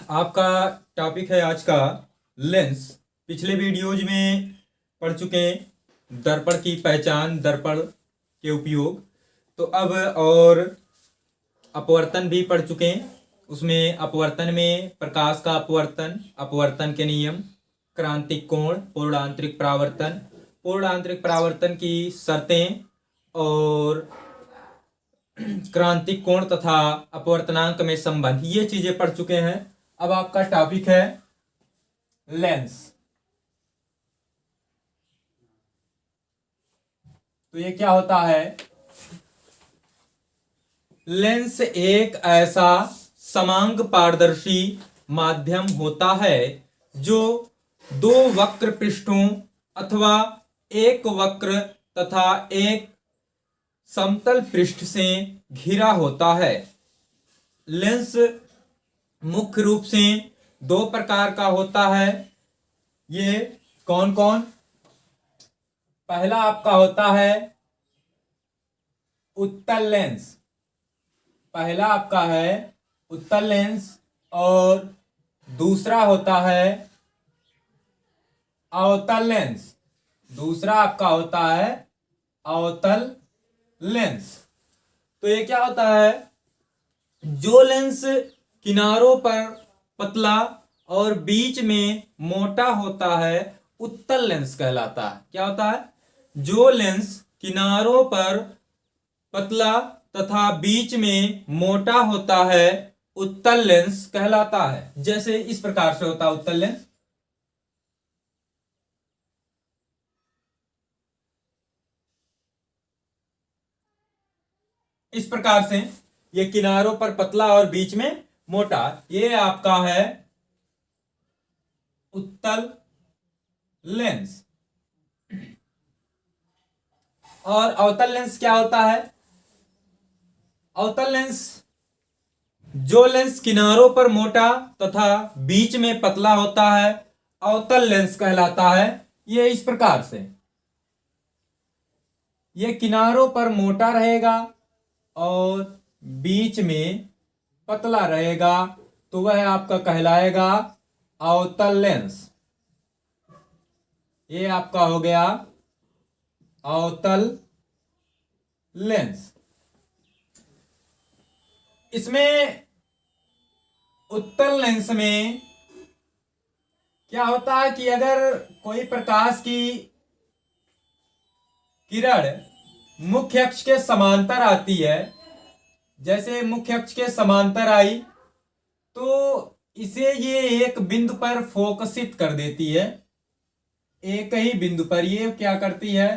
आपका टॉपिक है आज का लेंस। पिछले वीडियोज में पढ़ चुके हैं दर्पण की पहचान, दर्पण के उपयोग। तो अब और अपवर्तन भी पढ़ चुके हैं। उसमें अपवर्तन में प्रकाश का अपवर्तन, अपवर्तन के नियम, क्रांतिक कोण, पूर्ण आंतरिक परावर्तन, पूर्ण आंतरिक परावर्तन की शर्तें और क्रांतिक कोण तथा अपवर्तनांक में संबंध, ये चीजें पढ़ चुके हैं। अब आपका टॉपिक है लेंस। तो ये क्या होता है? लेंस एक ऐसा समांग पारदर्शी माध्यम होता है जो दो वक्र पृष्ठों अथवा एक वक्र तथा एक समतल पृष्ठ से घिरा होता है। लेंस मुख्य रूप से दो प्रकार का होता है। ये कौन कौन? पहला आपका होता है उत्तल लेंस। पहला आपका है उत्तल लेंस और दूसरा होता है अवतल लेंस। दूसरा आपका होता है अवतल लेंस। तो ये क्या होता है? जो लेंस किनारों पर पतला और बीच में मोटा होता है उत्तल लेंस कहलाता है। क्या होता है? जो लेंस किनारों पर पतला तथा बीच में मोटा होता है उत्तल लेंस कहलाता है। जैसे इस प्रकार से होता है उत्तल लेंस। इस प्रकार से ये किनारों पर पतला और बीच में मोटा, ये आपका है उत्तल लेंस। और अवतल लेंस क्या होता है? अवतल लेंस, जो लेंस किनारों पर मोटा तथा बीच में पतला होता है अवतल लेंस कहलाता है। ये इस प्रकार से, ये किनारों पर मोटा रहेगा और बीच में पतला रहेगा, तो वह आपका कहलाएगा अवतल लेंस। ये आपका हो गया अवतल लेंस। इसमें उत्तल लेंस में क्या होता है कि अगर कोई प्रकाश की किरण मुख्य अक्ष के समांतर आती है, जैसे मुख्य अक्ष के समांतर आई तो इसे ये एक बिंदु पर फोकसित कर देती है। एक ही बिंदु पर ये क्या करती है?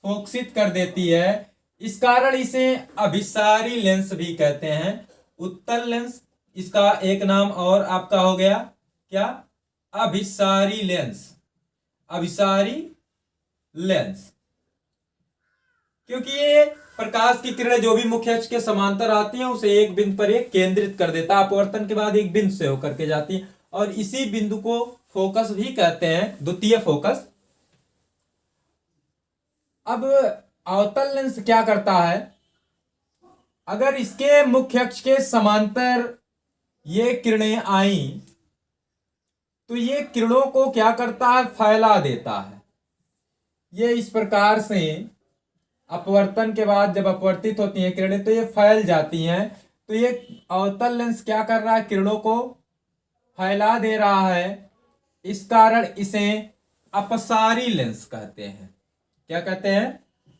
फोकसित कर देती है। इस कारण इसे अभिसारी लेंस भी कहते हैं। उत्तल लेंस, इसका एक नाम और आपका हो गया क्या? अभिसारी लेंस। अभिसारी लेंस, क्योंकि ये प्रकाश की किरणें जो भी मुख्य अक्ष के समांतर आती हैं उसे एक बिंदु पर एक केंद्रित कर देता है। अपवर्तन के बाद एक बिंदु से होकर के जाती है और इसी बिंदु को फोकस भी कहते हैं, द्वितीय फोकस। अब अवतल लेंस क्या करता है? अगर इसके मुख्य अक्ष के समांतर ये किरणें आई तो ये किरणों को क्या करता है? फैला देता है। ये इस प्रकार से अपवर्तन के बाद जब अपवर्तित होती हैं किरणें तो ये फैल जाती हैं। तो ये अवतल लेंस क्या कर रहा है? किरणों को फैला दे रहा है। इस कारण इसे अपसारी लेंस कहते हैं। क्या कहते हैं?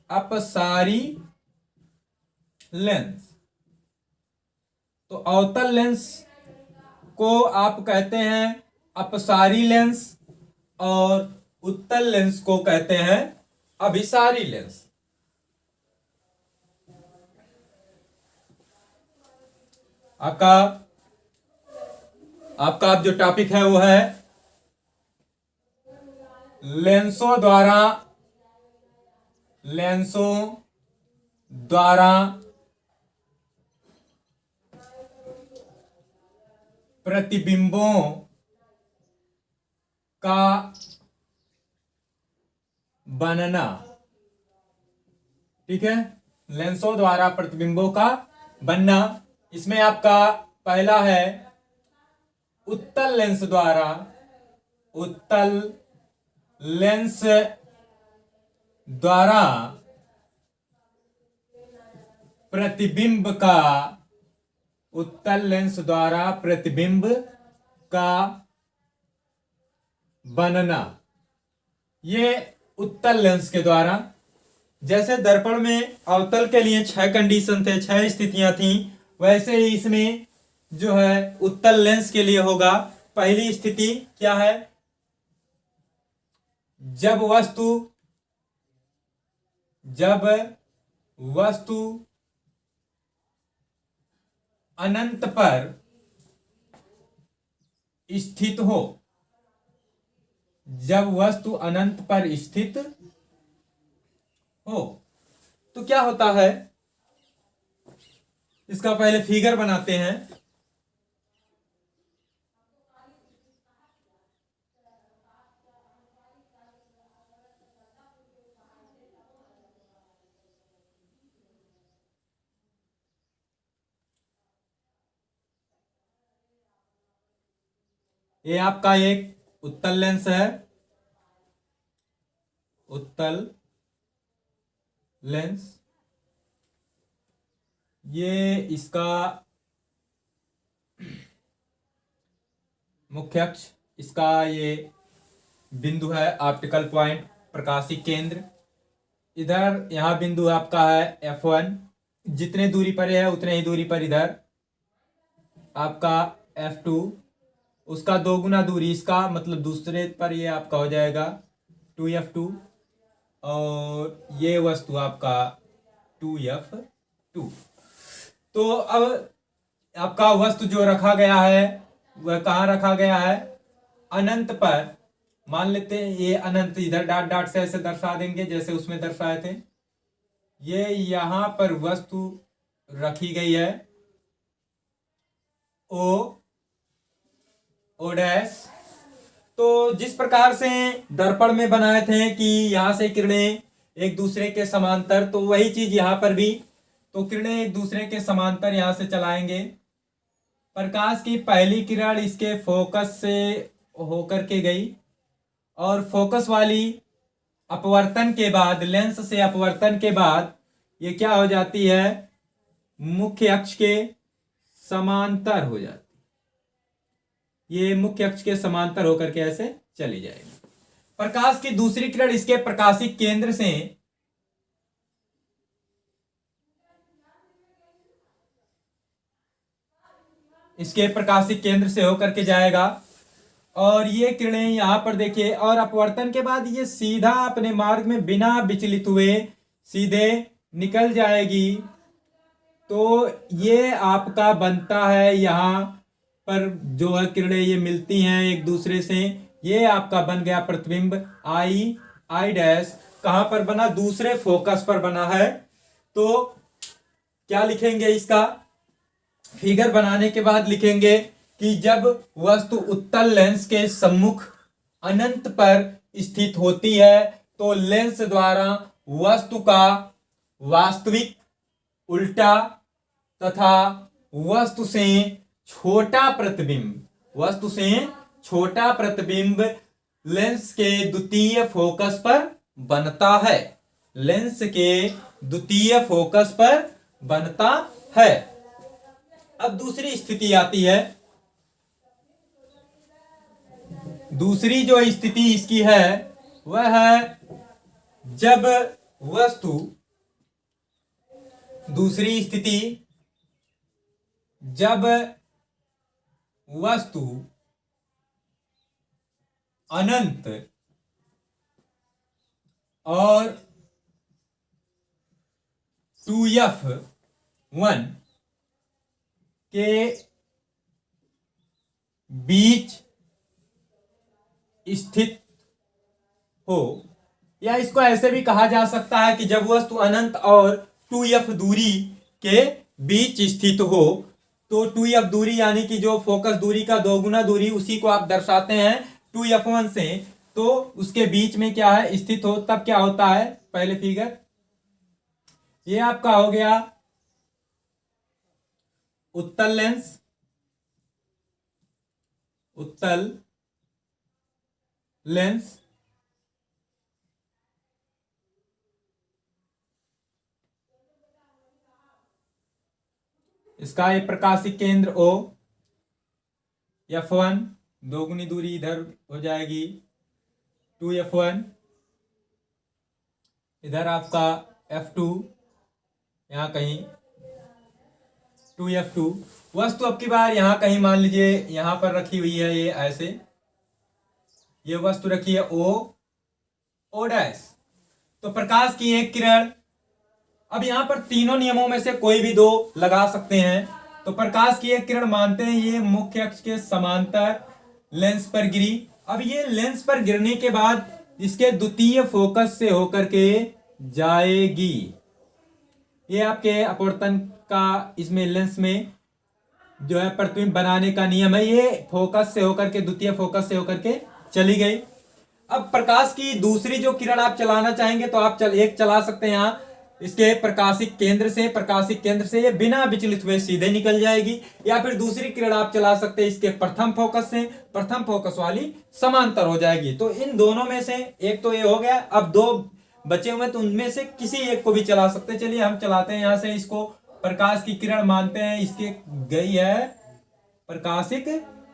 अपसारी लेंस। तो अवतल लेंस को आप कहते हैं अपसारी लेंस और उत्तल लेंस को कहते हैं अभिसारी लेंस। आपका अब जो टॉपिक है वो है लेंसों द्वारा प्रतिबिंबों का बनना। ठीक है, लेंसों द्वारा प्रतिबिंबों का बनना। इसमें आपका पहला है उत्तल लेंस द्वारा, उत्तल लेंस द्वारा प्रतिबिंब का, उत्तल लेंस द्वारा प्रतिबिंब का बनना। ये उत्तल लेंस के द्वारा, जैसे दर्पण में अवतल के लिए 6 कंडीशन थे, 6 स्थितियां थी, वैसे ही इसमें जो है उत्तल लेंस के लिए होगा। पहली स्थिति क्या है? जब वस्तु अनंत पर स्थित हो, जब वस्तु अनंत पर स्थित हो तो क्या होता है, इसका पहले फिगर बनाते हैं। ये आपका एक उत्तल लेंस है, उत्तल लेंस। ये इसका मुख्य अक्ष, इसका ये बिंदु है ऑप्टिकल पॉइंट, प्रकाशिक केंद्र। इधर यहां बिंदु आपका है F1, जितने दूरी पर है उतने ही दूरी पर इधर आपका F2, उसका 2 गुना दूरी इसका, मतलब दूसरे पर ये आपका हो जाएगा 2F2, और ये वस्तु आपका 2F2। तो अब आपका वस्तु जो रखा गया है वह कहाँ रखा गया है? अनंत पर। मान लेते हैं ये अनंत, इधर डॉट डॉट से ऐसे दर्शा देंगे जैसे उसमें दर्शाए थे। ये यहां पर वस्तु रखी गई है ओ डैश। तो जिस प्रकार से दर्पण में बनाए थे कि यहां से किरणें एक दूसरे के समांतर, तो वही चीज यहां पर भी, तो किरणें एक दूसरे के समांतर यहां से चलाएंगे। प्रकाश की पहली किरण इसके फोकस से होकर के गई, और फोकस वाली अपवर्तन के बाद, लेंस से अपवर्तन के बाद ये क्या हो जाती है? मुख्य अक्ष के समांतर हो जाती, ये मुख्य अक्ष के समांतर होकर के ऐसे चली जाएगी। प्रकाश की दूसरी किरण इसके प्रकाशिक केंद्र से होकर के जाएगा, और ये किरणें यहां पर देखिए, और अपवर्तन के बाद ये सीधा अपने मार्ग में बिना विचलित हुए सीधे निकल जाएगी। तो ये आपका बनता है यहां पर जो है किरणें ये मिलती हैं एक दूसरे से, ये आपका बन गया प्रतिबिंब आई डैश। कहां पर बना? दूसरे फोकस पर बना है। तो क्या लिखेंगे? इसका फिगर बनाने के बाद लिखेंगे कि जब वस्तु उत्तल लेंस के सम्मुख अनंत पर स्थित होती है तो लेंस द्वारा वस्तु का वास्तविक, उल्टा तथा वस्तु से छोटा प्रतिबिंब लेंस के द्वितीय फोकस पर बनता है। लेंस के द्वितीय फोकस पर बनता है। अब दूसरी स्थिति आती है। दूसरी जो स्थिति इसकी है वह है जब वस्तु, दूसरी स्थिति जब वस्तु अनंत और 2F1 के बीच स्थित हो, या इसको ऐसे भी कहा जा सकता है कि जब वस्तु अनंत और 2F दूरी के बीच स्थित हो, तो 2F दूरी यानी कि जो फोकस दूरी का 2 गुना दूरी, उसी को आप दर्शाते हैं 2F1 से, तो उसके बीच में क्या है? स्थित हो। तब क्या होता है? पहले फिगर, ये आपका हो गया उत्तल लेंस, उत्तल लेंस इसका ये प्रकाशिक केंद्र O, F1, दोगुनी दूरी इधर हो जाएगी 2F1, इधर आपका F2, यहाँ कहीं 2F2। वस्तु अब की बार यहाँ कहीं मान लीजिए यहाँ पर रखी हुई है, ये ऐसे ये वस्तु रखी है O डैश। तो प्रकाश की एक किरण, अब यहाँ पर तीनों नियमों में से कोई भी दो लगा सकते हैं। तो प्रकाश की एक किरण मानते हैं ये मुख्य अक्ष के समांतर लेंस पर गिरी। अब ये लेंस पर गिरने के बाद इसके द्वितीय फोकस से होकर के जाएगी। ये आपके अपवर्तन का इसमें लेंस में जो है प्रतिबिंब बनाने का नियम है, ये फोकस से होकर के द्वितीय फोकस से होकर के चली गई। अब प्रकाश की दूसरी जो किरण आप चलाना चाहेंगे तो आप एक चला सकते हैं यहाँ इसके प्रकाशिक केंद्र से ये बिना विचलित हुए सीधे निकल जाएगी। या फिर दूसरी किरण आप चला सकते हैं इसके प्रथम फोकस वाली समांतर हो जाएगी। तो इन दोनों में से एक तो ये हो गया, अब दो बचे हुए तो उनमें से किसी एक को भी चला सकते हैं। चलिए हम चलाते हैं यहाँ से इसको। प्रकाश की किरण मानते हैं इसके गई है प्रकाशिक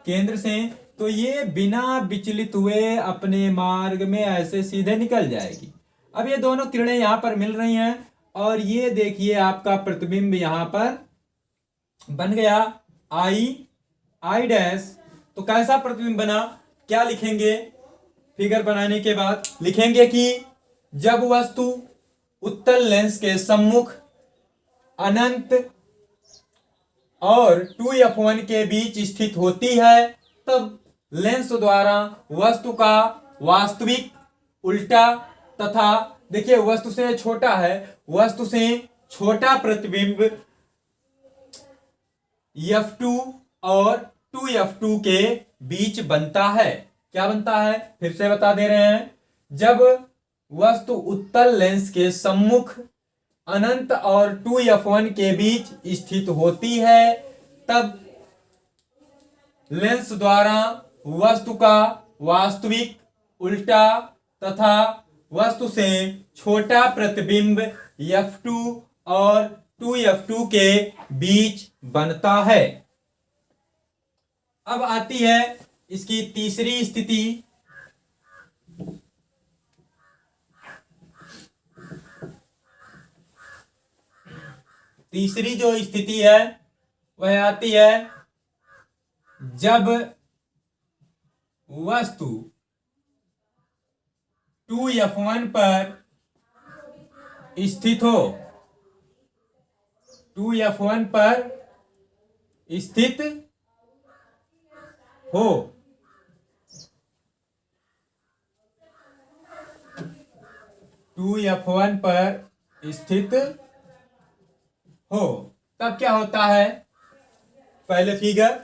केंद्र से, तो ये बिना विचलित हुए अपने मार्ग में ऐसे सीधे निकल जाएगी। अब ये दोनों किरणें यहाँ पर मिल रही हैं और ये देखिए आपका प्रतिबिंब यहाँ पर बन गया आई डैश। तो कैसा प्रतिबिंब बना, क्या लिखेंगे फिगर बनाने के बाद? लिखेंगे कि जब वस्तु उत्तल लेंस के सम्मुख अनंत और 2F1 के बीच स्थित होती है तब लेंस द्वारा वस्तु का वास्तविक, उल्टा तथा देखिए वस्तु से छोटा है, वस्तु से छोटा प्रतिबिंब F2 और 2F2 के बीच बनता है। क्या बनता है फिर से बता दे रहे हैं। जब वस्तु उत्तल लेंस के सम्मुख अनंत और 2F1 के बीच स्थित होती है तब लेंस द्वारा वस्तु का वास्तविक, उल्टा तथा वस्तु से छोटा प्रतिबिंब F2 और 2F2 के बीच बनता है। अब आती है इसकी तीसरी स्थिति। तीसरी जो स्थिति है वह आती है जब वस्तु 2F1 पर स्थित हो, 2F1 पर स्थित हो, 2F1 पर स्थित हो, तब क्या होता है? पहले फिगर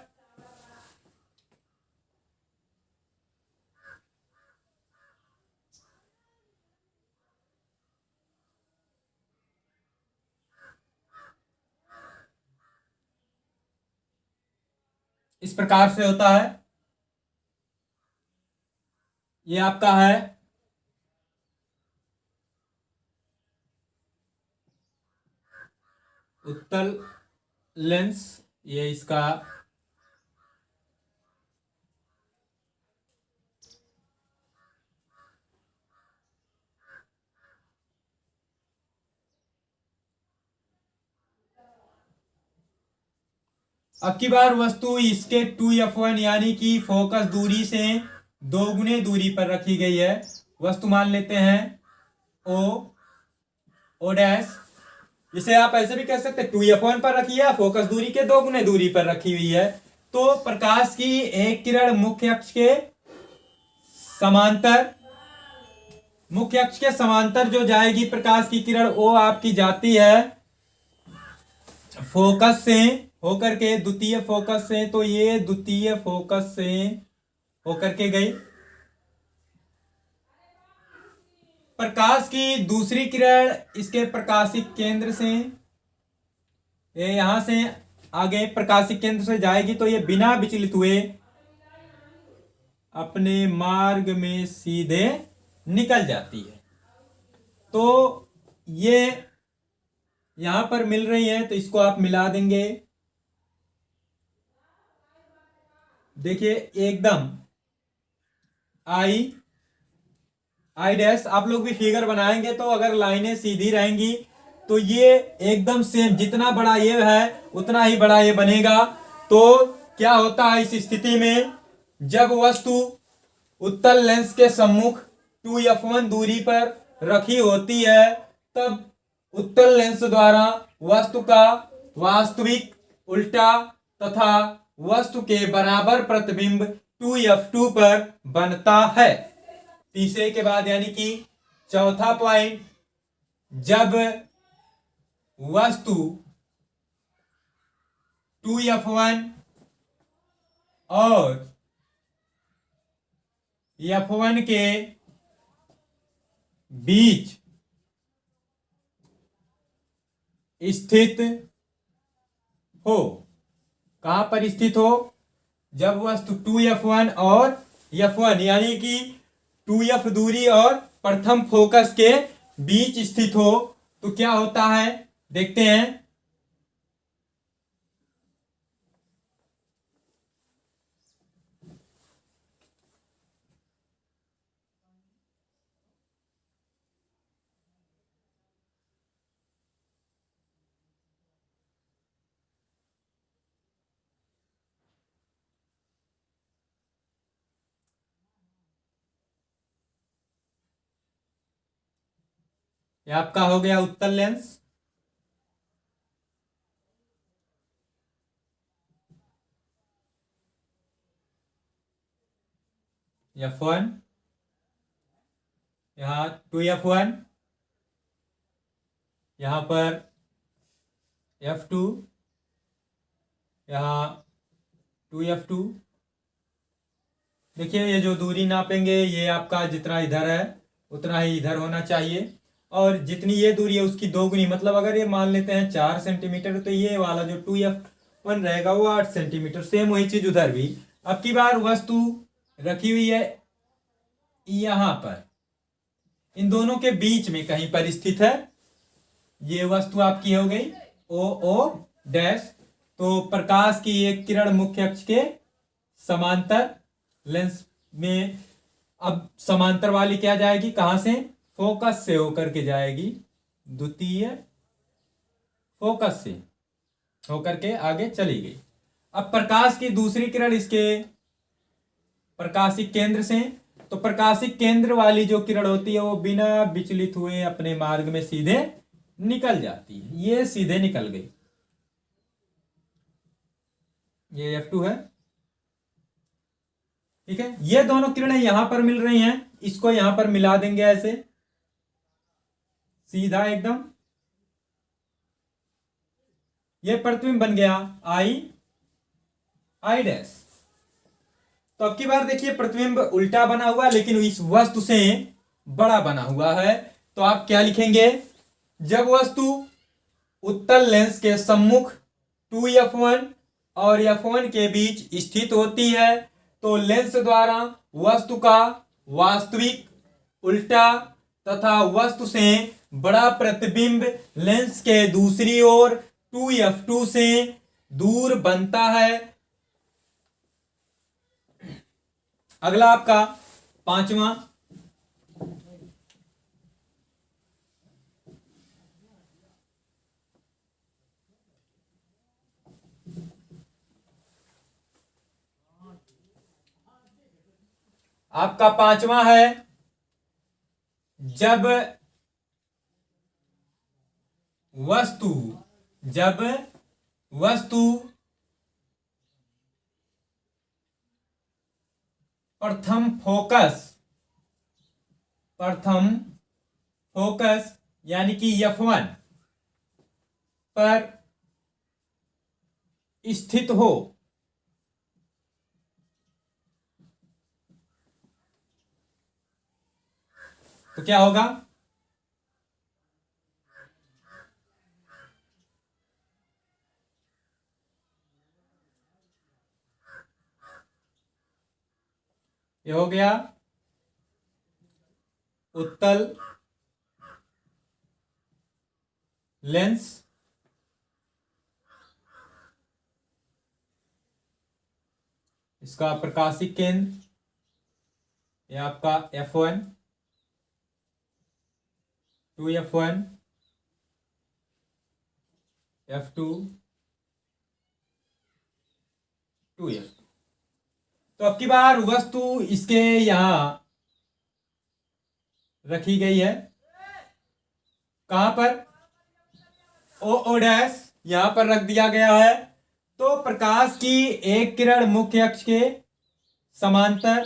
इस प्रकार से होता है। ये आपका है उत्तल लेंस, ये इसका अब की बार वस्तु इसके 2F1 यानी कि फोकस दूरी से दोगुने दूरी पर रखी गई है। वस्तु मान लेते हैं O डैश। इसे आप ऐसे भी कह सकते हैं 2F1 पर रखी है, फोकस दूरी के दोगुने दूरी पर रखी हुई है। तो प्रकाश की एक किरण मुख्य अक्ष के समांतर जो जाएगी प्रकाश की किरण, वो आपकी जाती है फोकस से होकर के द्वितीय फोकस से। तो ये द्वितीय फोकस से होकर के गई। प्रकाश की दूसरी किरण इसके प्रकाशिक केंद्र से, ये यहां से आगे प्रकाशिक केंद्र से जाएगी तो ये बिना विचलित हुए अपने मार्ग में सीधे निकल जाती है। तो ये यहां पर मिल रही है, तो इसको आप मिला देंगे। देखिए एकदम आई डैश, आप लोग भी फिगर बनाएंगे तो अगर लाइनें सीधी रहेंगी तो ये एकदम सेम, जितना बड़ा ये है उतना ही बड़ा ये बनेगा। तो क्या होता है इस स्थिति में, जब वस्तु उत्तल लेंस के सम्मुख 2f1 दूरी पर रखी होती है, तब उत्तल लेंस द्वारा वस्तु का वास्तविक, उल्टा तथा वस्तु के बराबर प्रतिबिंब 2f2 पर बनता है। तीसरे के बाद यानी कि चौथा पॉइंट, जब वस्तु 2f1 और f1 के बीच स्थित हो। कहां पर स्थित हो, जब वस्तु 2f1 और f1 यानी कि 2f दूरी और प्रथम फोकस के बीच स्थित हो, तो क्या होता है देखते हैं। ये आपका हो गया उत्तल लेंस। f1, यहां 2f1, यहां पर f2, यहां 2f2। देखिए ये जो दूरी नापेंगे ये आपका जितना इधर है उतना ही इधर होना चाहिए, और जितनी ये दूरी है उसकी दोगुनी, मतलब अगर ये मान लेते हैं 4 सेंटीमीटर, तो ये वाला जो 2f1 रहेगा वो 8 सेंटीमीटर। सेम वही चीज उधर भी। अब की बार वस्तु रखी हुई है यहां पर, इन दोनों के बीच में कहीं पर स्थित है। ये वस्तु आपकी हो गई ओ डैश। तो प्रकाश की एक किरण मुख्य अक्ष के समांतर लेंस में, अब समांतर वाली क्या जाएगी, कहां से, फोकस से होकर के जाएगी, द्वितीय फोकस से होकर के आगे चली गई। अब प्रकाश की दूसरी किरण इसके प्रकाशिक केंद्र से, तो प्रकाशिक केंद्र वाली जो किरण होती है वो बिना विचलित हुए अपने मार्ग में सीधे निकल जाती है। ये सीधे निकल गई, ये f2 है, ठीक है। ये दोनों किरणें यहां पर मिल रही हैं, इसको यहां पर मिला देंगे ऐसे सीधा एकदम। ये प्रतिबिंब बन गया आई डैश। तो अब की बार देखिए प्रतिबिंब उल्टा बना हुआ है, लेकिन इस वस्तु से बड़ा बना हुआ है। तो आप क्या लिखेंगे, जब वस्तु उत्तल लेंस के सम्मुख 2f1 और f1 के बीच स्थित होती है, तो लेंस द्वारा वस्तु का वास्तविक, उल्टा तथा वस्तु से बड़ा प्रतिबिंब लेंस के दूसरी ओर 2f2 से दूर बनता है। अगला आपका पांचवा, आपका पांचवा है, जब वस्तु प्रथम फोकस यानी कि f1 पर स्थित हो, तो क्या होगा, ये हो गया उत्तल लेंस, इसका प्रकाशिक केंद्र ये आपका F1, 2F1, F2, 2F2। तो अब की बार वस्तु इसके यहां रखी गई है, कहां पर, ओ डैश यहां पर रख दिया गया है। तो प्रकाश की एक किरण मुख्य अक्ष के समांतर,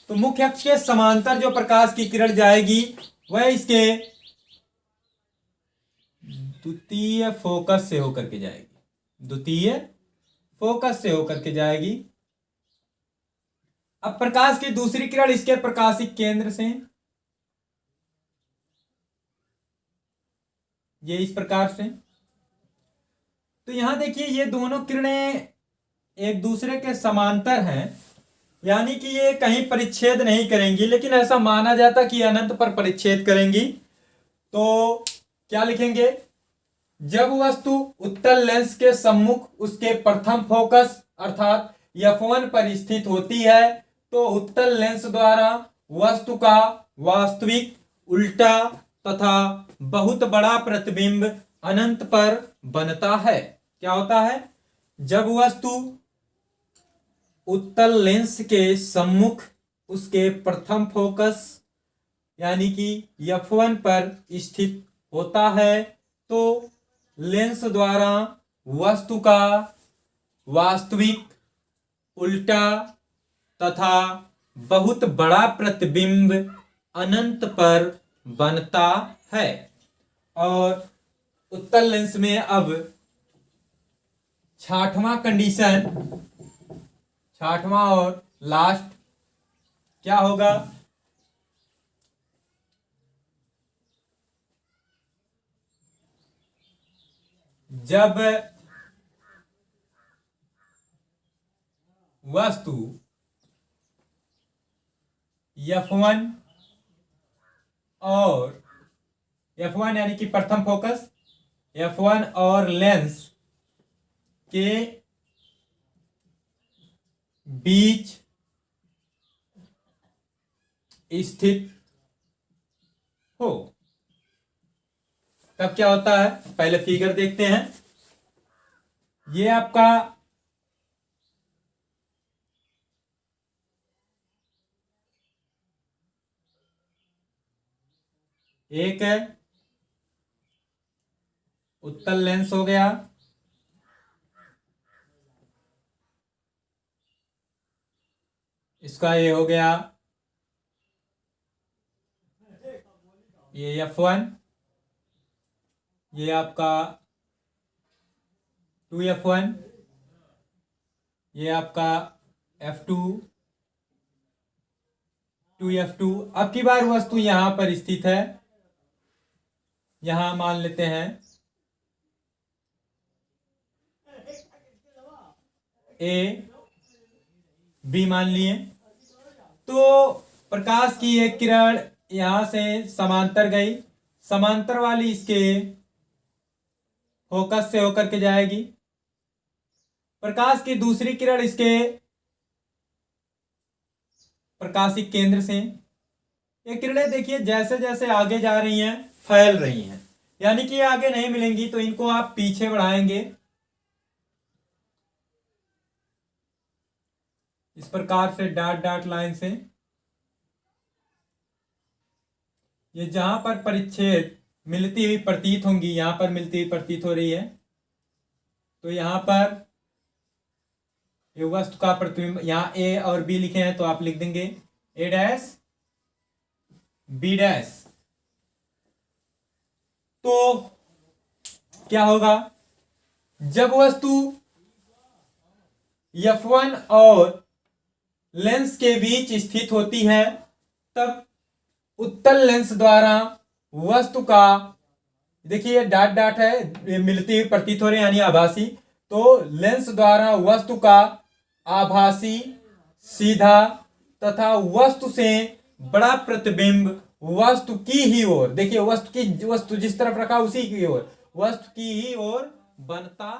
तो मुख्य अक्ष के समांतर जो प्रकाश की किरण जाएगी वह इसके द्वितीय फोकस से होकर के जाएगी, द्वितीय फोकस से होकर के जाएगी। अब प्रकाश की दूसरी किरण इसके प्रकाशिक केंद्र से, ये इस प्रकार से। तो यहां देखिए ये दोनों किरणें एक दूसरे के समांतर हैं, यानी कि ये कहीं परिच्छेद नहीं करेंगी, लेकिन ऐसा माना जाता कि अनंत पर परिच्छेद करेंगी। तो क्या लिखेंगे, जब वस्तु उत्तल लेंस के सम्मुख उसके प्रथम फोकस अर्थात F1 पर स्थित होती है तो उत्तल लेंस द्वारा वस्तु का वास्तविक, उल्टा तथा बहुत बड़ा प्रतिबिंब अनंत पर बनता है। क्या होता है, जब वस्तु उत्तल लेंस के सम्मुख उसके प्रथम फोकस यानी कि F1 पर स्थित होता है तो लेंस द्वारा वस्तु का वास्तविक, उल्टा तथा बहुत बड़ा प्रतिबिंब अनंत पर बनता है। और उत्तल लेंस में अब छठवां कंडीशन, छठवां और लास्ट क्या होगा, जब वस्तु F1 और F1 यानी कि प्रथम फोकस, F1 और लेंस के बीच स्थित हो, तब क्या होता है, पहले फिगर देखते हैं। ये आपका एक है उत्तल लेंस हो गया, इसका ये हो गया ये F1, ये आपका 2F1, ये आपका F2, 2F2। अब की बार वस्तु यहां पर स्थित है, यहां मान लेते हैं A B मान लिए। तो प्रकाश की एक किरण यहां से समांतर गई, समांतर वाली इसके फोकस से होकर के जाएगी। प्रकाश की दूसरी किरण इसके प्रकाशिक केंद्र से। ये किरणें देखिए जैसे जैसे आगे जा रही हैं फैल रही हैं, यानी कि आगे नहीं मिलेंगी, तो इनको आप पीछे बढ़ाएंगे इस प्रकार से डॉट डॉट लाइन से। ये जहां पर परिच्छेद मिलती हुई प्रतीत होंगी, यहां पर मिलती हुई प्रतीत हो रही है, तो यहां पर ये वस्तु का प्रतिबिंब, यहां ए और बी लिखे हैं तो आप लिख देंगे ए डैश बी डैश। तो क्या होगा, जब वस्तु F1 और लेंस के बीच स्थित होती है तब उत्तल लेंस द्वारा वस्तु का, देखिए ये डॉट डॉट है, ये मिलती हुई प्रतीत हो रही है यानी आभासी, तो लेंस द्वारा वस्तु का आभासी, सीधा तथा वस्तु से बड़ा प्रतिबिंब वस्तु की ही ओर, देखिए वस्तु जिस तरफ रखा उसी की ओर, वस्तु की ही ओर बनता